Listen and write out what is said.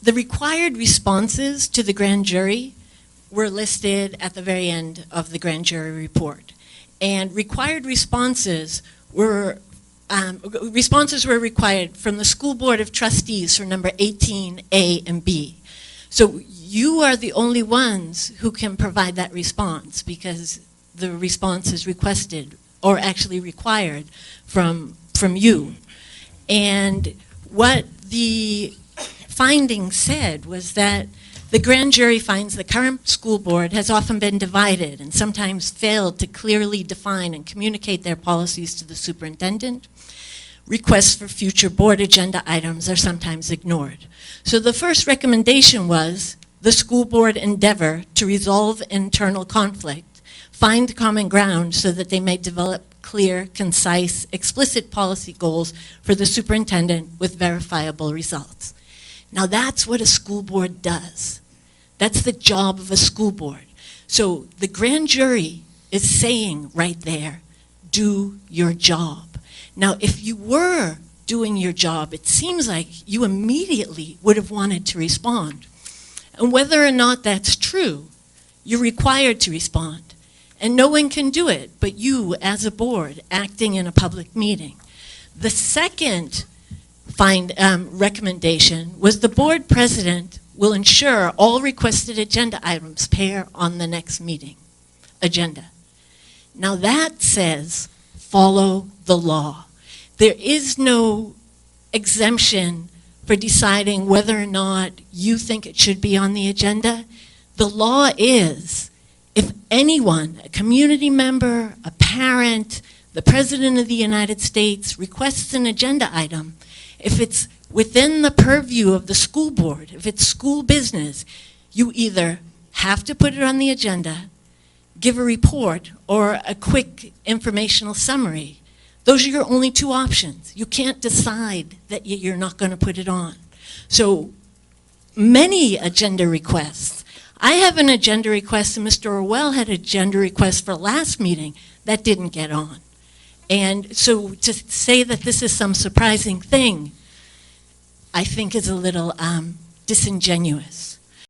The required responses to the grand jury were listed at the very end of the grand jury report. And required responses were required from the School Board of Trustees for number 18A and B. So you are the only ones who can provide that response because the response is requested or actually required from you. And what the findings said was that the grand jury finds the current school board has often been divided and sometimes failed to clearly define and communicate their policies to the superintendent. Requests for future board agenda items are sometimes ignored. So the first recommendation was the school board endeavor to resolve internal conflict, find common ground so that they may develop clear, concise, explicit policy goals for the superintendent with verifiable results. Now that's what a school board does. That's the job of a school board. So the grand jury is saying right there, do your job. Now, if you were doing your job, it seems like you immediately would have wanted to respond. And whether or not that's true, you're required to respond. And no one can do it but you as a board acting in a public meeting. The second recommendation was the board president will ensure all requested agenda items appear on the next meeting agenda. Now that says follow the law. There is no exemption for deciding whether or not you think it should be on the agenda. The law is if anyone, a community member, a parent, the President of the United States requests an agenda item, if it's within the purview of the school board, if it's school business, you either have to put it on the agenda, give a report, or a quick informational summary. Those are your only two options. You can't decide that you're not going to put it on. So many agenda requests. I have an agenda request, and Mr. Orwell had an agenda request for last meeting that didn't get on. And so to say that this is some surprising thing, I think is a little disingenuous.